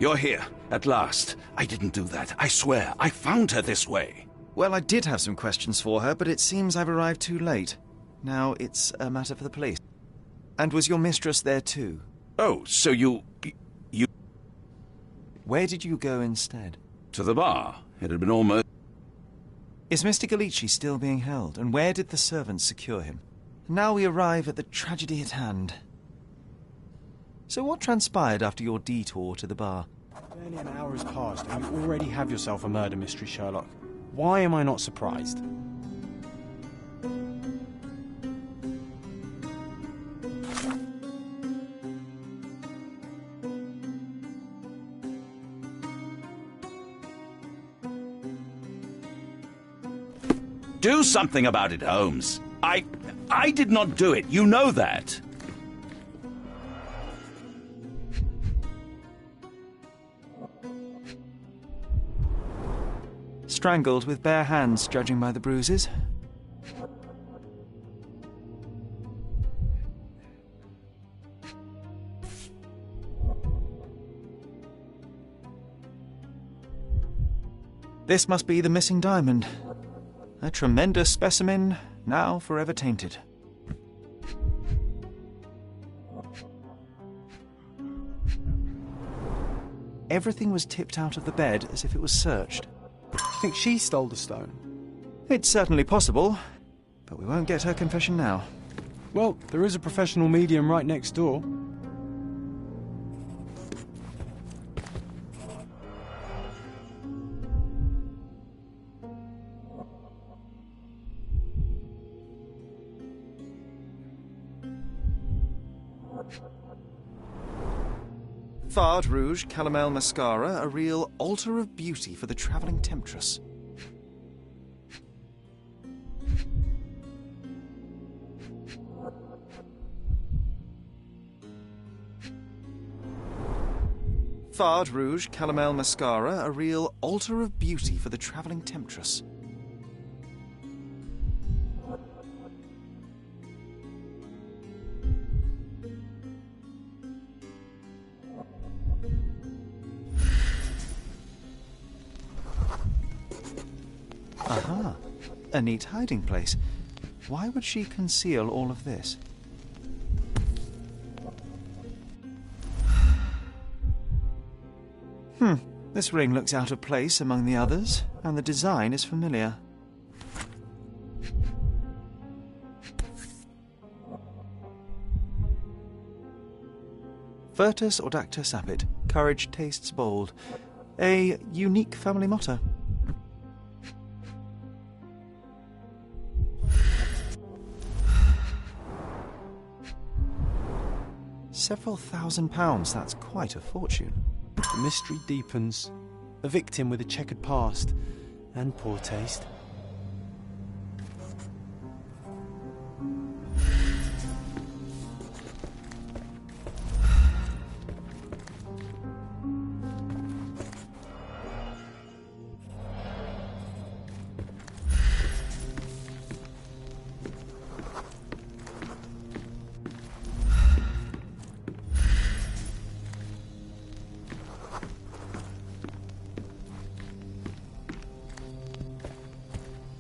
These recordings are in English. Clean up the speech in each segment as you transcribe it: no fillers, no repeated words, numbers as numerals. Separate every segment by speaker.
Speaker 1: You're here, at last. I didn't do that, I swear. I found her this way.
Speaker 2: Well, I did have some questions for her, but it seems I've arrived too late. Now it's a matter for the police. And was your mistress there too?
Speaker 1: Oh, so you...
Speaker 2: Where did you go instead?
Speaker 1: To the bar. It had been almost...
Speaker 2: Is Mr. Galici still being held, and where did the servants secure him? Now we arrive at the tragedy at hand. So what transpired after your detour to the bar?
Speaker 3: Barely an hour has passed, and you already have yourself a murder mystery, Sherlock. Why am I not surprised?
Speaker 1: Do something about it, Holmes. I did not do it. You know that.
Speaker 2: Strangled with bare hands, judging by the bruises. This must be the missing diamond. A tremendous specimen, now forever tainted. Everything was tipped out of the bed as if it was searched.
Speaker 3: I think she stole the stone.
Speaker 2: It's certainly possible, but we won't get her confession now.
Speaker 3: Well, there is a professional medium right next door.
Speaker 2: Fard Rouge Calomel Mascara, a real altar of beauty for the travelling temptress. Fard Rouge Calomel Mascara, a real altar of beauty for the travelling temptress. Aha, a neat hiding place. Why would she conceal all of this? This ring looks out of place among the others, and the design is familiar. Virtus Audacta Sapit, courage tastes bold. A unique family motto. Several £1,000s, that's quite a fortune.
Speaker 3: The mystery deepens. A victim with a checkered past and poor taste.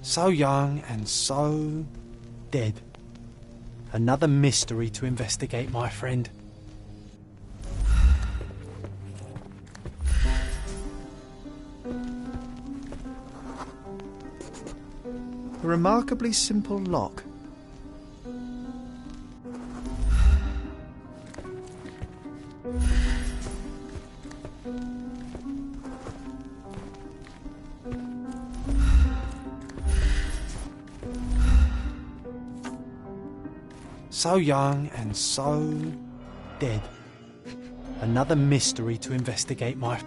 Speaker 3: So young and so dead. Another mystery to investigate, my friend.
Speaker 2: A remarkably simple lock.
Speaker 3: So young and so dead. Another mystery to investigate, my...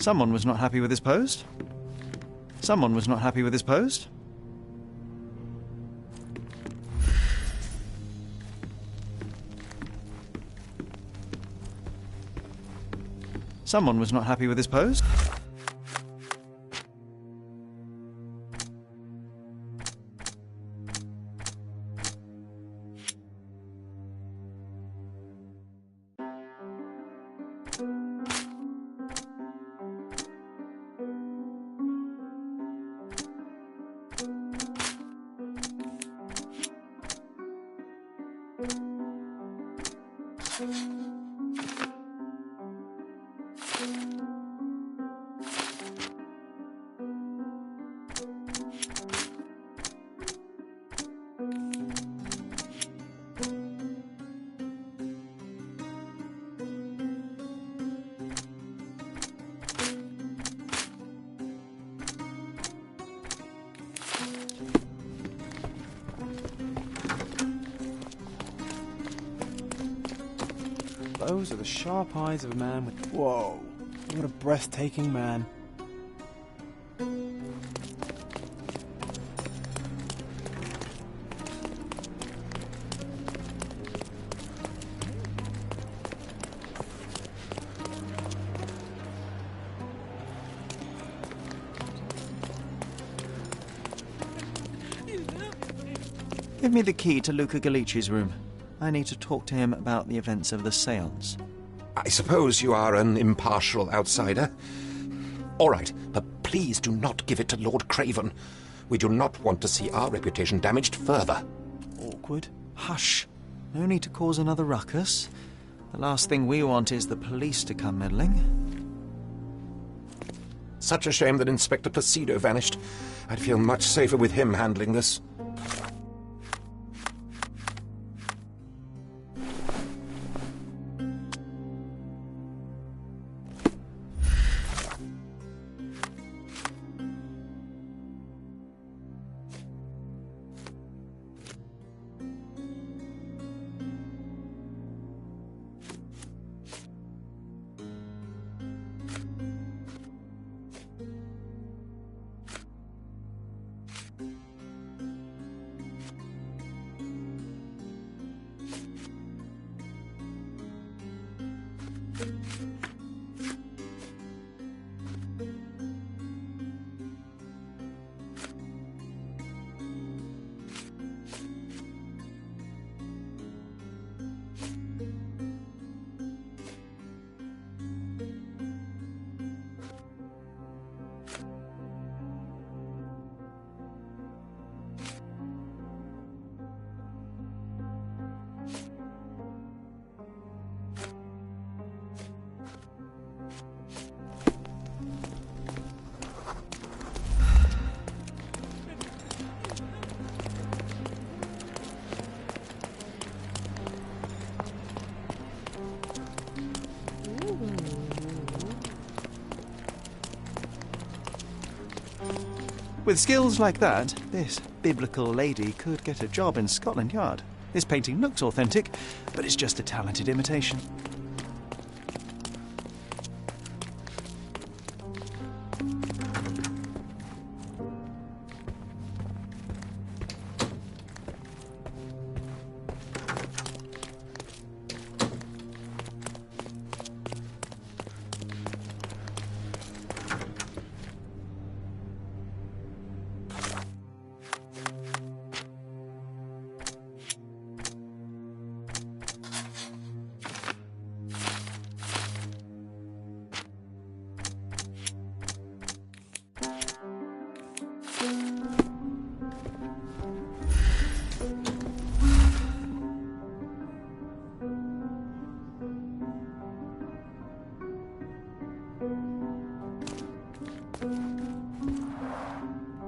Speaker 2: Someone was not happy with his post. Someone was not happy with his post. Someone was not happy with his post.
Speaker 3: Those are the sharp eyes of a man with... Whoa! What a breathtaking man.
Speaker 2: Give me the key to Luca Galici's room. I need to talk to him about the events of the séance.
Speaker 4: I suppose you are an impartial outsider. All right, but please do not give it to Lord Craven. We do not want to see our reputation damaged further.
Speaker 2: Awkward. Hush. No need to cause another ruckus. The last thing we want is the police to come meddling.
Speaker 4: Such a shame that Inspector Placido vanished. I'd feel much safer with him handling this.
Speaker 2: With skills like that, this biblical lady could get a job in Scotland Yard. This painting looks authentic, but it's just a talented imitation.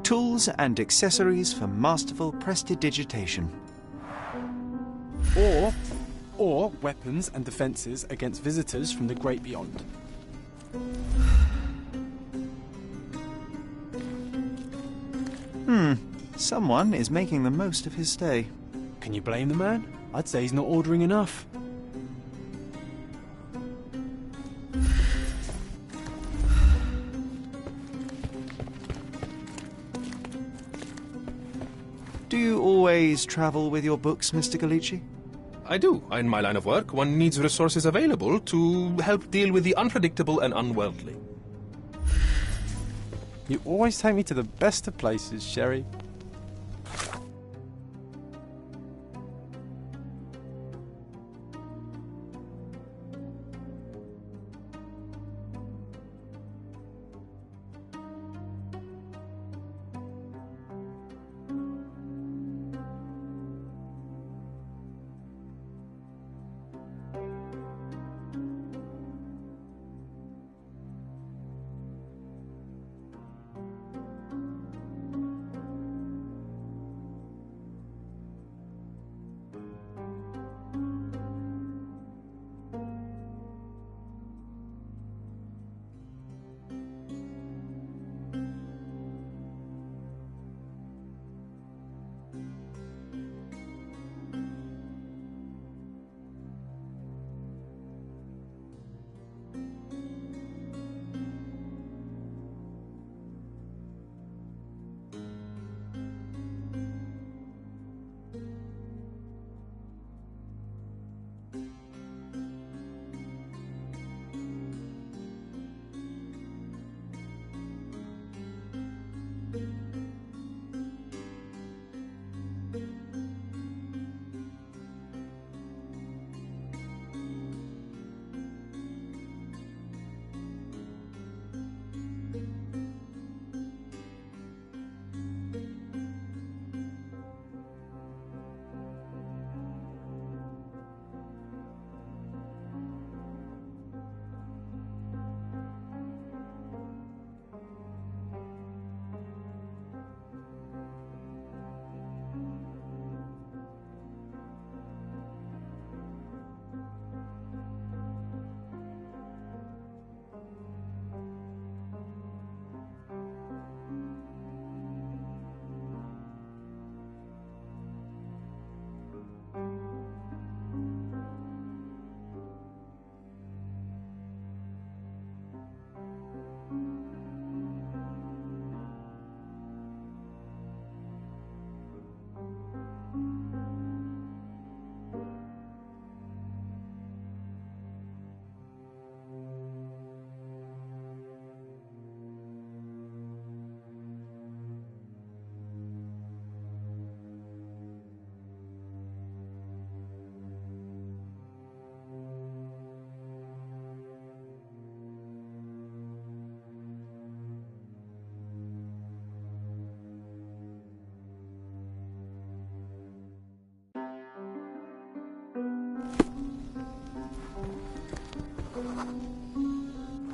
Speaker 2: Tools and accessories for masterful prestidigitation.
Speaker 3: Or weapons and defences against visitors from the great beyond.
Speaker 2: Someone is making the most of his stay.
Speaker 3: Can you blame the man? I'd say he's not ordering enough.
Speaker 2: Do you always travel with your books, Mr. Galici?
Speaker 5: I do. In my line of work, one needs resources available to help deal with the unpredictable and unworldly.
Speaker 3: You always take me to the best of places, Sherry.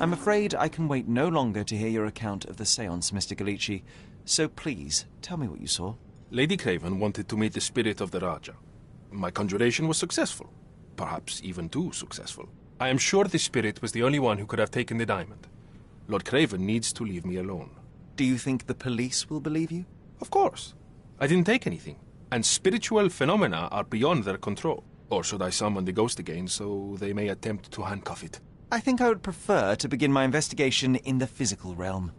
Speaker 2: I'm afraid I can wait no longer to hear your account of the séance, Mr. Galici. So please, tell me what you saw.
Speaker 5: Lady Craven wanted to meet the spirit of the Raja. My conjuration was successful. Perhaps even too successful. I am sure the spirit was the only one who could have taken the diamond. Lord Craven needs to leave me alone.
Speaker 2: Do you think the police will believe you?
Speaker 5: Of course. I didn't take anything. And spiritual phenomena are beyond their control. Or should I summon the ghost again so they may attempt to handcuff it?
Speaker 2: I think I would prefer to begin my investigation in the physical realm.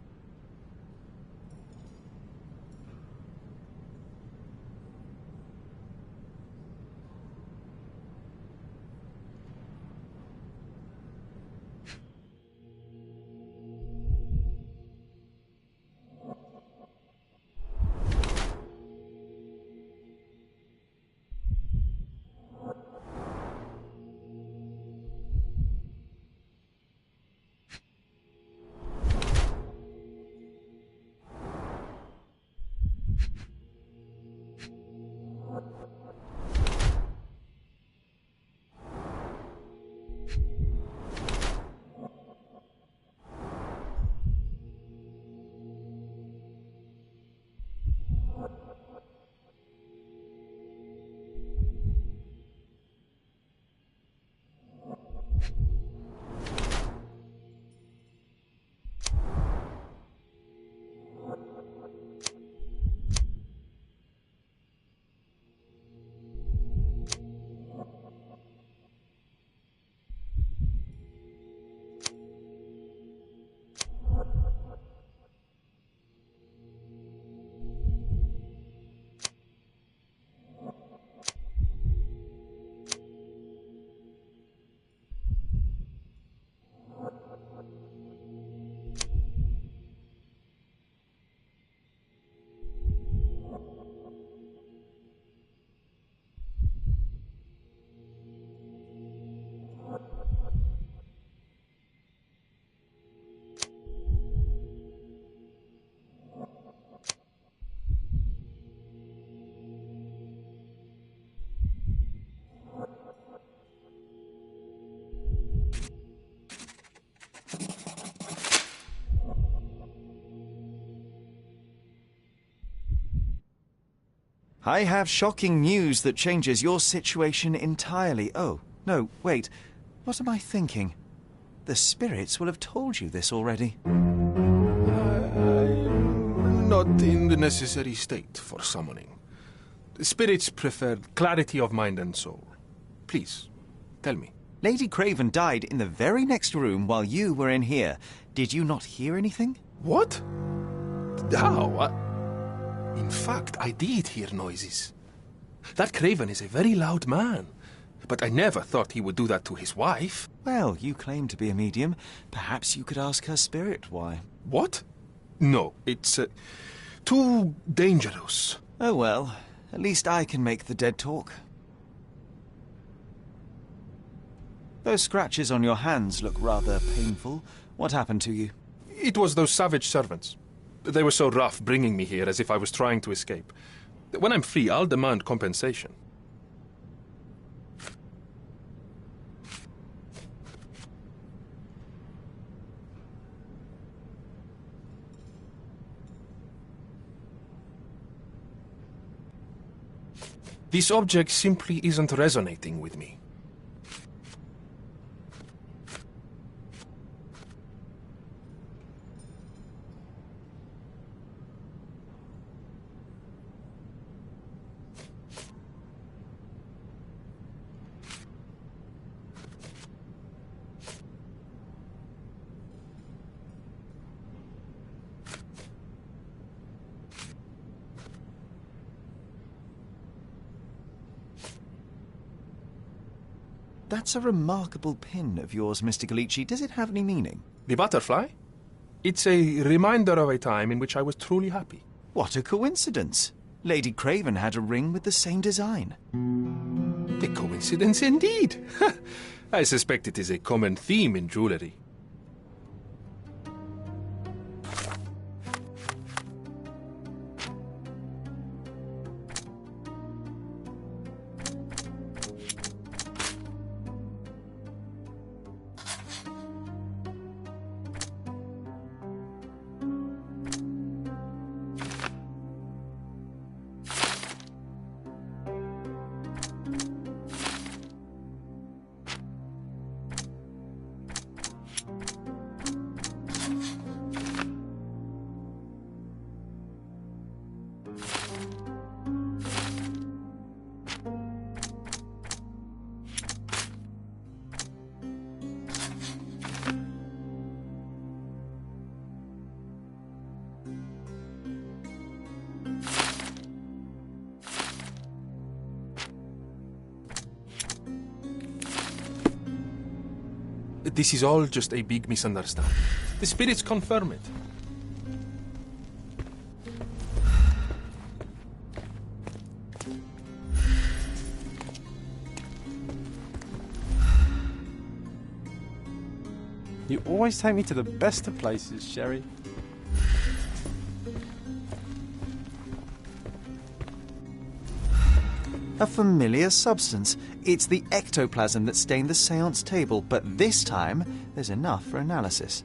Speaker 2: I have shocking news that changes your situation entirely. Oh, no, wait. What am I thinking? The spirits will have told you this already.
Speaker 5: I'm not in the necessary state for summoning. The spirits prefer clarity of mind and soul. Please, tell me.
Speaker 2: Lady Craven died in the very next room while you were in here. Did you not hear anything?
Speaker 5: What? How? In fact, I did hear noises. That Craven is a very loud man, but I never thought he would do that to his wife.
Speaker 2: Well, you claim to be a medium. Perhaps you could ask her spirit why.
Speaker 5: What? No, it's too dangerous.
Speaker 2: Oh well, at least I can make the dead talk. Those scratches on your hands look rather painful. What happened to you?
Speaker 5: It was those savage servants. They were so rough bringing me here as if I was trying to escape. When I'm free, I'll demand compensation. This object simply isn't resonating with me.
Speaker 2: That's a remarkable pin of yours, Mr. Galici. Does it have any meaning?
Speaker 5: The butterfly? It's a reminder of a time in which I was truly happy.
Speaker 2: What a coincidence. Lady Craven had a ring with the same design.
Speaker 5: A coincidence indeed. I suspect it is a common theme in jewelry. This is all just a big misunderstanding. The spirits confirm it.
Speaker 3: You always take me to the best of places, Sherry.
Speaker 2: A familiar substance. It's the ectoplasm that stained the seance table, but this time there's enough for analysis.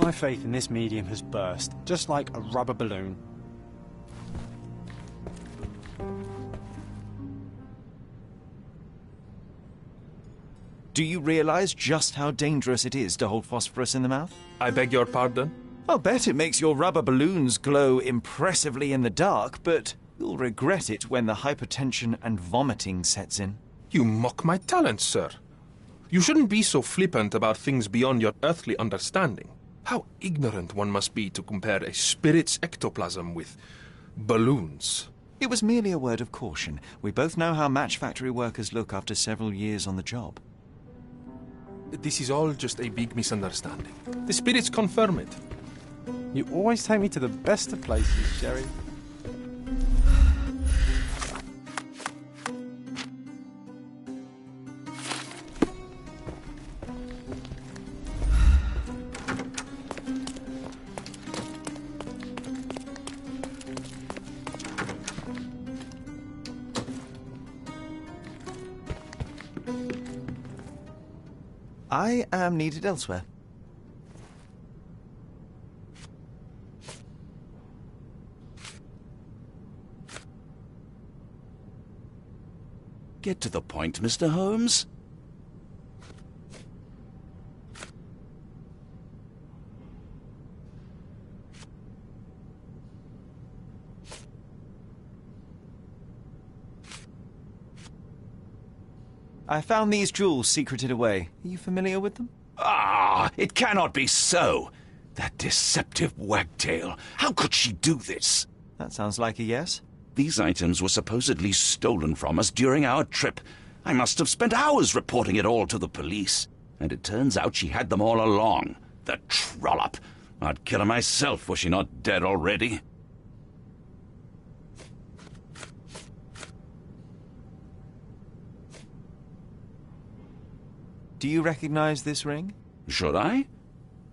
Speaker 3: My faith in this medium has burst, just like a rubber balloon.
Speaker 2: Do you realize just how dangerous it is to hold phosphorus in the mouth?
Speaker 5: I beg your pardon?
Speaker 2: I'll bet it makes your rubber balloons glow impressively in the dark, but you'll regret it when the hypertension and vomiting sets in.
Speaker 5: You mock my talents, sir. You shouldn't be so flippant about things beyond your earthly understanding. How ignorant one must be to compare a spirit's ectoplasm with balloons.
Speaker 2: It was merely a word of caution. We both know how match factory workers look after several years on the job.
Speaker 5: This is all just a big misunderstanding. The spirits confirm it.
Speaker 3: You always take me to the best of places, Sherry.
Speaker 2: I am needed elsewhere.
Speaker 1: Get to the point, Mr. Holmes.
Speaker 2: I found these jewels secreted away. Are you familiar with them?
Speaker 1: Ah, it cannot be so. That deceptive wagtail. How could she do this?
Speaker 2: That sounds like a yes.
Speaker 1: These items were supposedly stolen from us during our trip. I must have spent hours reporting it all to the police. And it turns out she had them all along. The trollop. I'd kill her myself were she not dead already.
Speaker 2: Do you recognize this ring?
Speaker 1: Should I?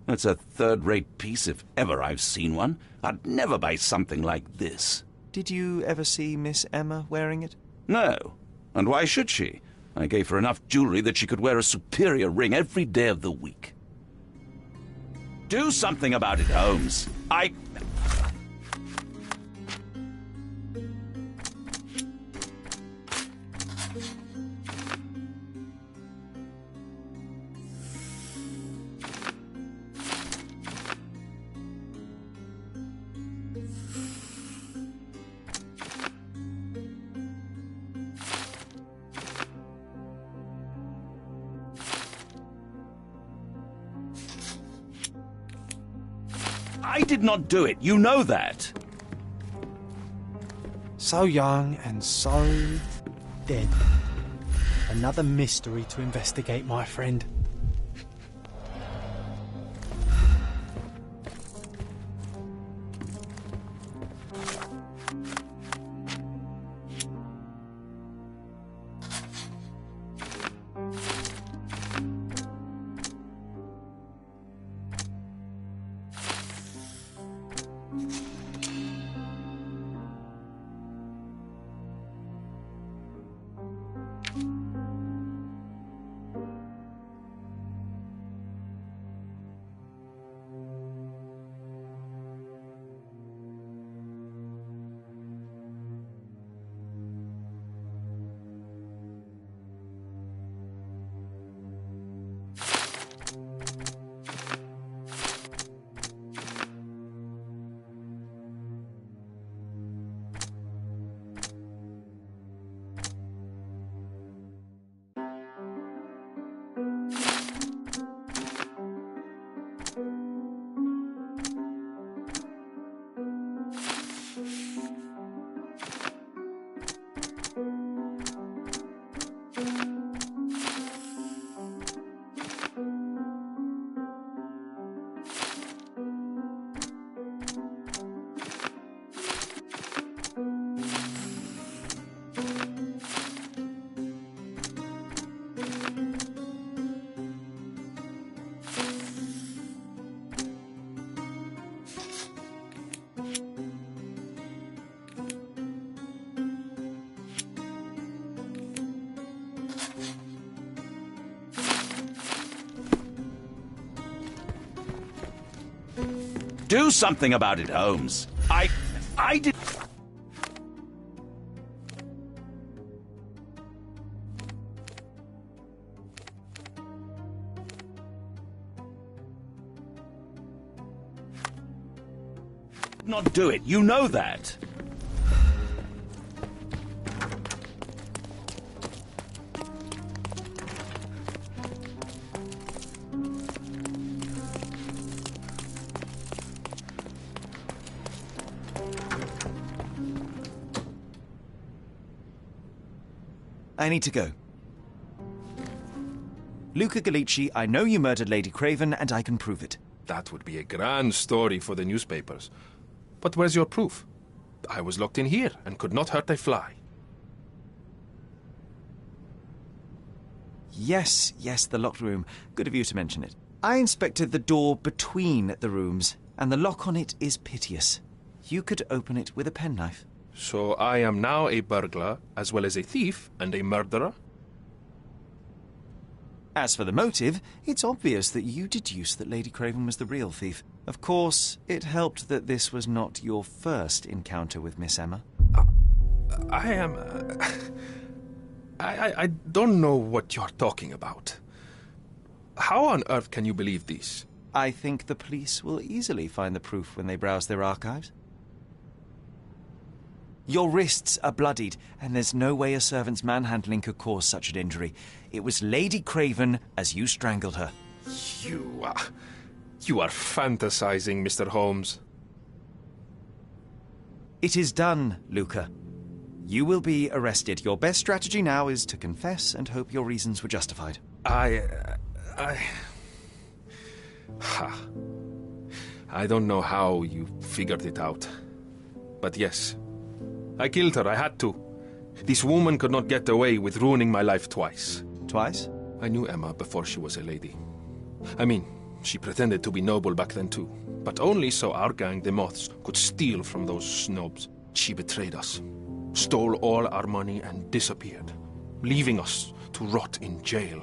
Speaker 1: It's a third-rate piece if ever I've seen one. I'd never buy something like this.
Speaker 2: Did you ever see Miss Emma wearing it?
Speaker 1: No. And why should she? I gave her enough jewelry that she could wear a superior ring every day of the week. Do something about it, Holmes. I did not do it. You know that.
Speaker 3: So young and so dead. Another mystery to investigate, my friend.
Speaker 1: Do something about it, Holmes. I did... not do it. You know that.
Speaker 2: I need to go. Luca Gallici, I know you murdered Lady Craven, and I can prove it.
Speaker 5: That would be a grand story for the newspapers. But where's your proof? I was locked in here and could not hurt a fly.
Speaker 2: Yes, the locked room. Good of you to mention it. I inspected the door between the rooms, and the lock on it is piteous. You could open it with a penknife.
Speaker 5: So I am now a burglar, as well as a thief and a murderer?
Speaker 2: As for the motive, it's obvious that you deduced that Lady Craven was the real thief. Of course, it helped that this was not your first encounter with Miss Emma.
Speaker 5: I don't know what you're talking about. How on earth can you believe this?
Speaker 2: I think the police will easily find the proof when they browse their archives. Your wrists are bloodied, and there's no way a servant's manhandling could cause such an injury. It was Lady Craven as you strangled her.
Speaker 5: You are fantasizing, Mr. Holmes.
Speaker 2: It is done, Luca. You will be arrested. Your best strategy now is to confess and hope your reasons were justified.
Speaker 5: I don't know how you figured it out. But yes, I killed her. I had to. This woman could not get away with ruining my life twice.
Speaker 2: Twice?
Speaker 5: I knew Emma before she was a lady. I mean, she pretended to be noble back then too. But only so our gang, the Moths, could steal from those snobs. She betrayed us, stole all our money and disappeared, leaving us to rot in jail.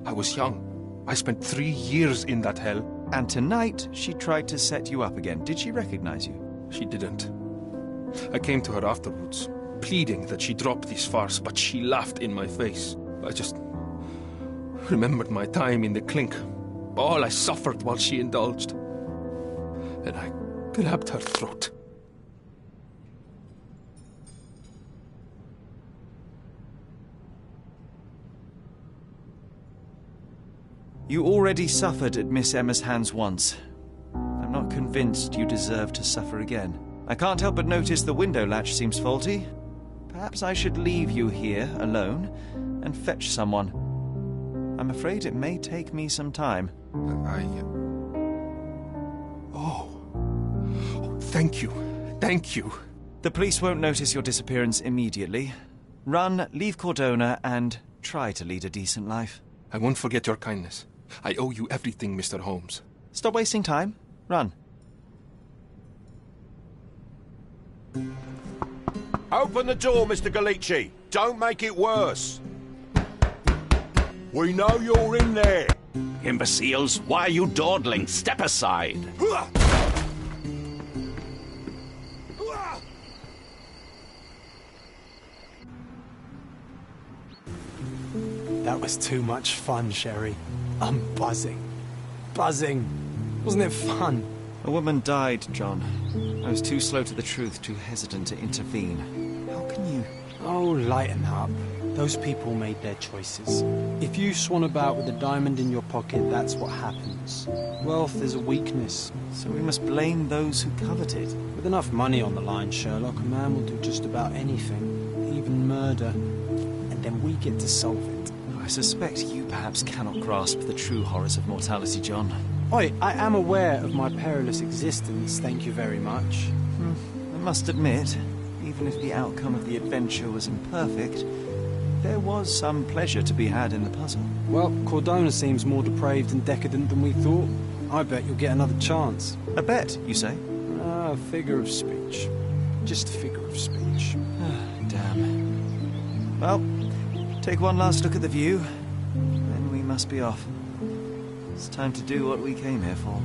Speaker 5: I was young. I spent 3 years in that hell.
Speaker 2: And tonight, she tried to set you up again. Did she recognize you?
Speaker 5: She didn't. I came to her afterwards, pleading that she drop this farce, but she laughed in my face. I just remembered my time in the clink, all I suffered while she indulged. And I grabbed her throat.
Speaker 2: You already suffered at Miss Emma's hands once. I'm not convinced you deserve to suffer again. I can't help but notice the window latch seems faulty. Perhaps I should leave you here alone and fetch someone. I'm afraid it may take me some time.
Speaker 5: Oh, thank you. Thank you.
Speaker 2: The police won't notice your disappearance immediately. Run, leave Cordona, and try to lead a decent life.
Speaker 5: I won't forget your kindness. I owe you everything, Mr. Holmes.
Speaker 2: Stop wasting time. Run.
Speaker 6: Open the door, Mr. Gallici. Don't make it worse. We know you're in there.
Speaker 1: Imbeciles, why are you dawdling? Step aside.
Speaker 3: That was too much fun, Sherry. I'm buzzing. Buzzing. Wasn't it fun?
Speaker 2: A woman died, John. I was too slow to the truth, too hesitant to intervene. How can you...
Speaker 3: Oh, lighten up. Those people made their choices. If you swan about with a diamond in your pocket, that's what happens. Wealth is a weakness.
Speaker 2: So we must blame those who covet it.
Speaker 3: With enough money on the line, Sherlock, a man will do just about anything, even murder. And then we get to solve it.
Speaker 2: I suspect you perhaps cannot grasp the true horrors of mortality, John.
Speaker 3: Oi, I am aware of my perilous existence, thank you very much.
Speaker 2: I must admit, even if the outcome of the adventure was imperfect, there was some pleasure to be had in the puzzle.
Speaker 3: Well, Cordona seems more depraved and decadent than we thought. I bet you'll get another chance.
Speaker 2: A bet, you say?
Speaker 3: A figure of speech. Just a figure of speech.
Speaker 2: Damn. Well, take one last look at the view, then we must be off. It's time to do what we came here for.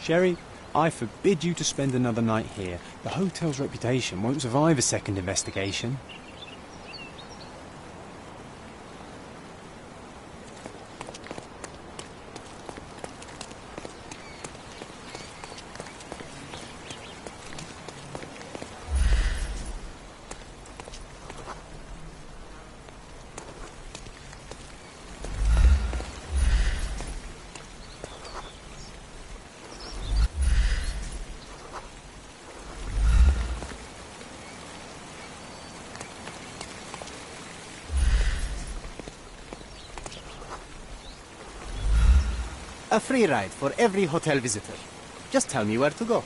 Speaker 3: Sherry, I forbid you to spend another night here. The hotel's reputation won't survive a second investigation.
Speaker 7: A free ride for every hotel visitor. Just tell me where to go.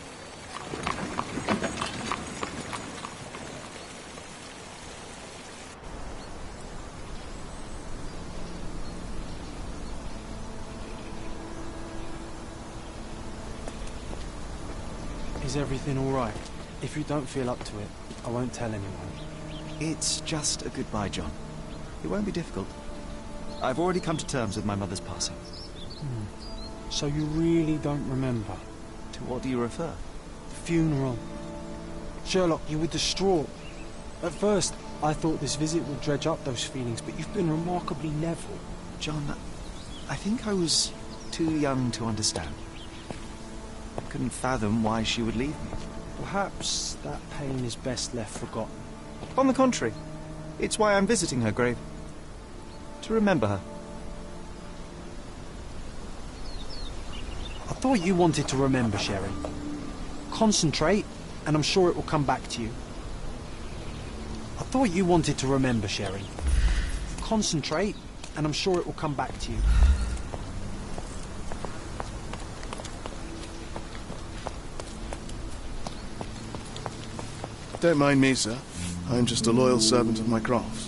Speaker 3: Is everything all right? If you don't feel up to it, I won't tell anyone.
Speaker 2: It's just a goodbye, John. It won't be difficult. I've already come to terms with my mother's passing.
Speaker 3: So you really don't remember?
Speaker 2: To what do you refer?
Speaker 3: The funeral. Sherlock, you were distraught. At first, I thought this visit would dredge up those feelings, but you've been remarkably level.
Speaker 2: John, I think I was too young to understand. I couldn't fathom why she would leave me.
Speaker 3: Perhaps that pain is best left forgotten.
Speaker 2: On the contrary, it's why I'm visiting her grave. To remember her.
Speaker 3: I thought you wanted to remember, Sherry. Concentrate, and I'm sure it will come back to you. I thought you wanted to remember, Sherry. Concentrate, and I'm sure it will come back to you.
Speaker 8: Don't mind me, sir. I'm just a loyal servant of my crafts.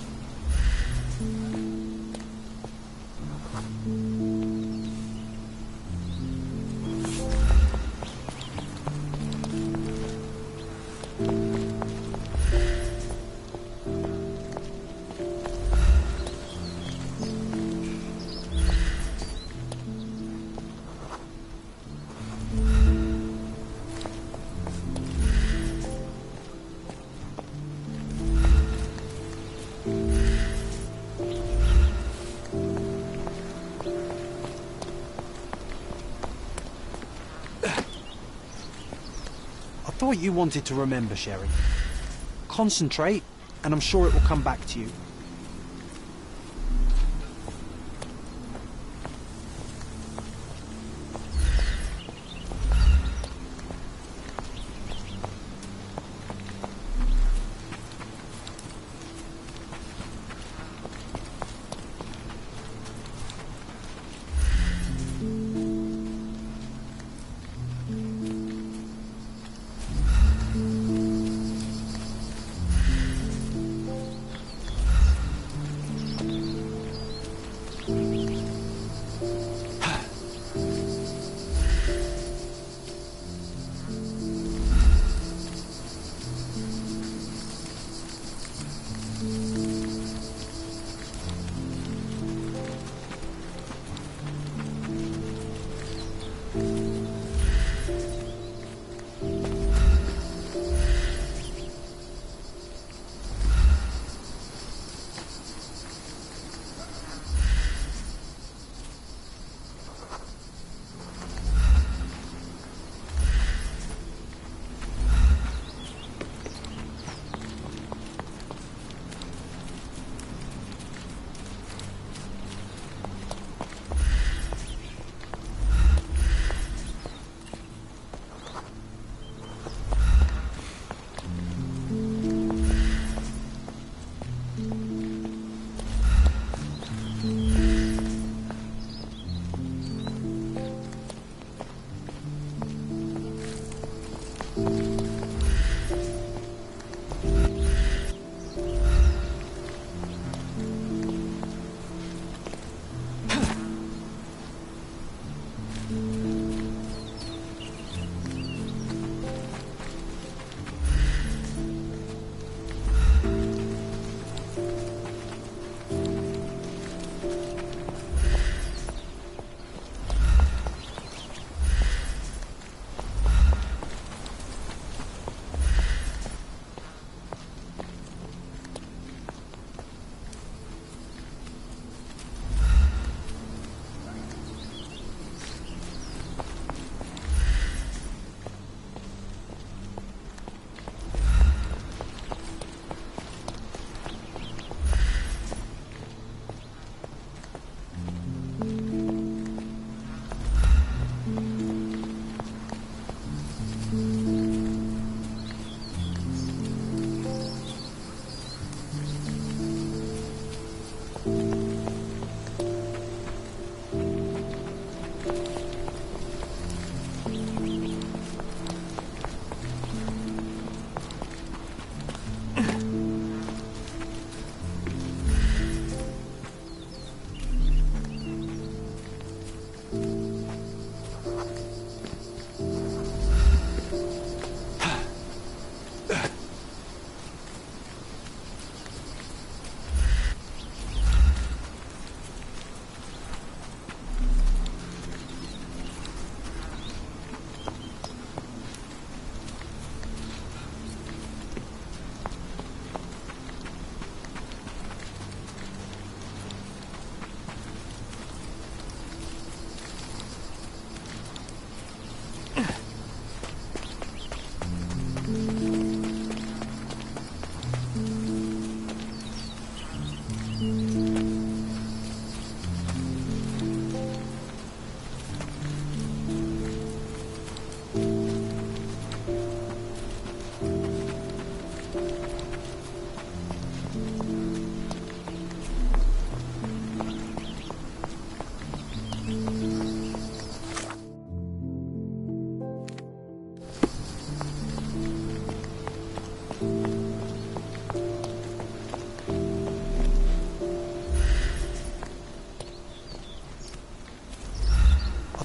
Speaker 3: I thought you wanted to remember, Sherry. Concentrate, and I'm sure it will come back to you.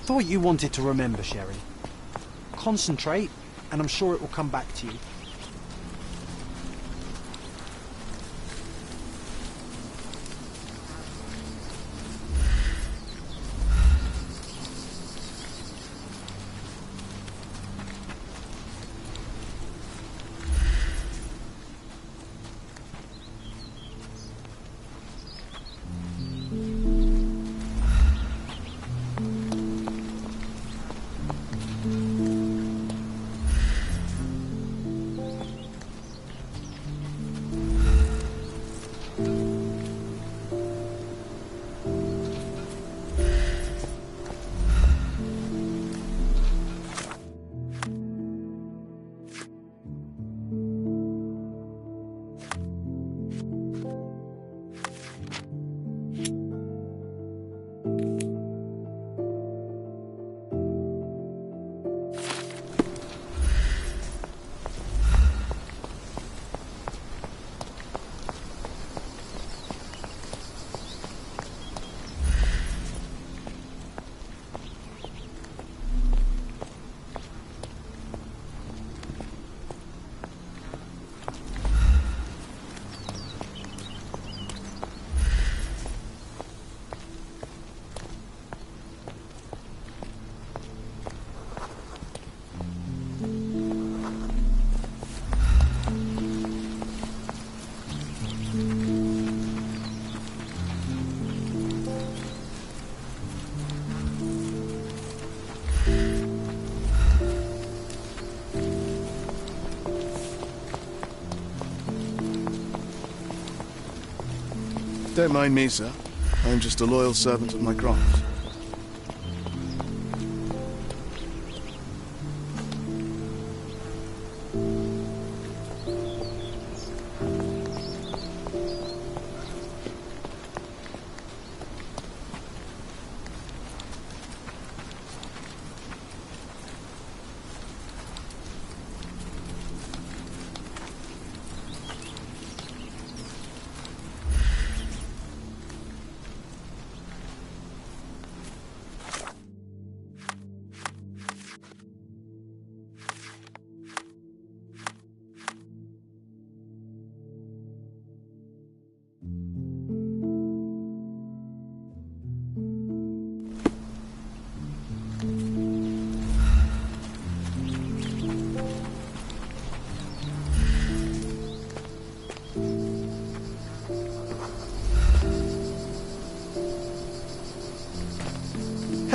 Speaker 3: I thought you wanted to remember, Sherry. Concentrate, and I'm sure it will come back to you.
Speaker 8: Don't mind me, sir. I'm just a loyal servant of my craft.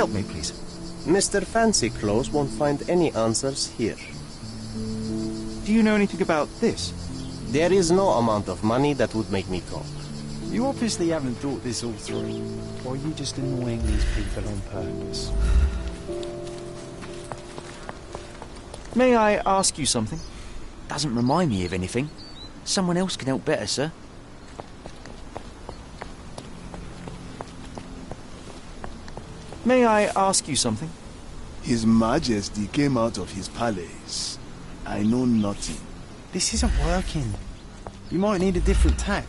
Speaker 2: Help me, please.
Speaker 7: Mr. Fancy Clothes won't find any answers here.
Speaker 2: Do you know anything about this?
Speaker 7: There is no amount of money that would make me talk.
Speaker 3: You obviously haven't thought this all through. Or are you just annoying these people on purpose?
Speaker 2: May I ask you something? Doesn't remind me of anything. Someone else can help better, sir. May I ask you something?
Speaker 8: His Majesty came out of his palace. I know nothing.
Speaker 3: This isn't working. You might need a different tack.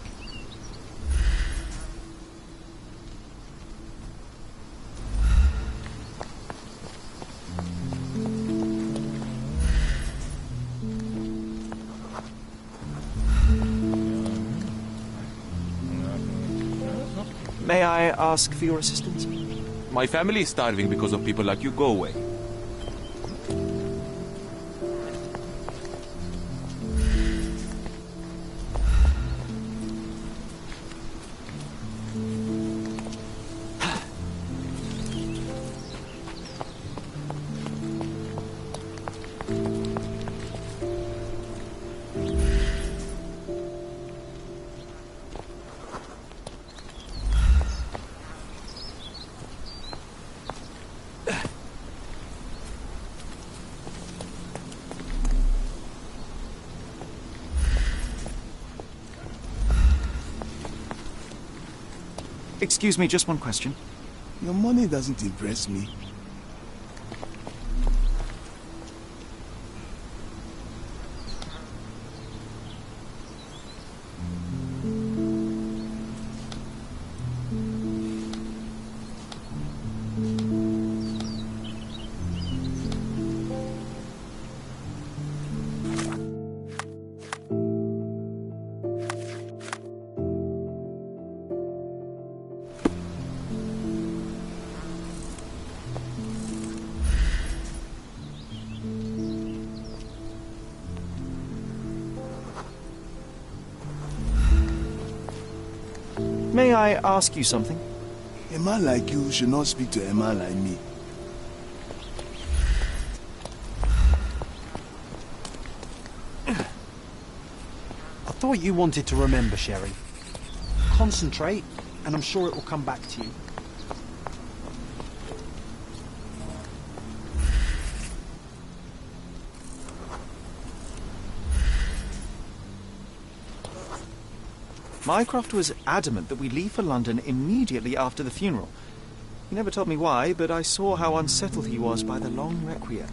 Speaker 2: May I ask for your assistance?
Speaker 9: My family is starving because of people like you. Go away.
Speaker 2: Excuse me, just one question.
Speaker 8: Your money doesn't impress me.
Speaker 2: May I ask you something?
Speaker 8: A man like you should not speak to a man like me.
Speaker 3: I thought you wanted to remember, Sherry. Concentrate, and I'm sure it will come back to you.
Speaker 2: Mycroft was adamant that we leave for London immediately after the funeral. He never told me why, but I saw how unsettled he was by the long requiem.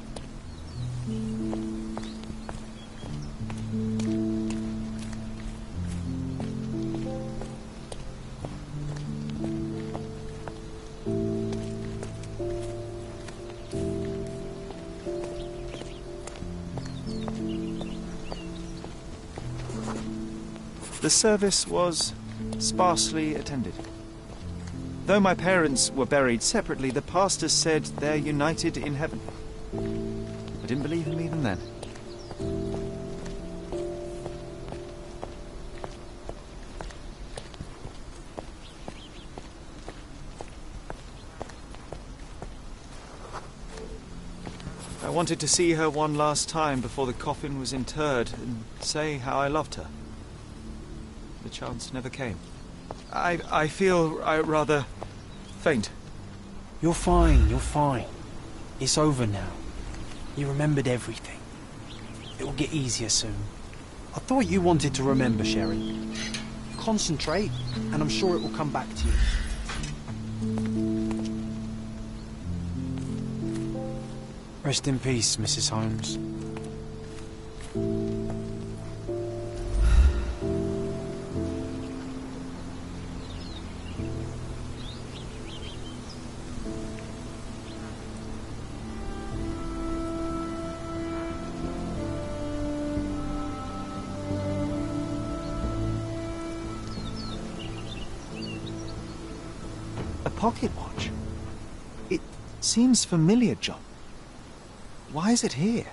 Speaker 2: The service was sparsely attended. Though my parents were buried separately, the pastor said they're united in heaven. I didn't believe him even then. I wanted to see her one last time before the coffin was interred and say how I loved her. The chance never came. I feel rather faint.
Speaker 3: You're fine, you're fine. It's over now. You remembered everything. It will get easier soon. I thought you wanted to remember, Sherry. Concentrate, and I'm sure it will come back to you. Rest in peace, Mrs. Holmes.
Speaker 2: A pocket watch? It seems familiar, John. Why is it here?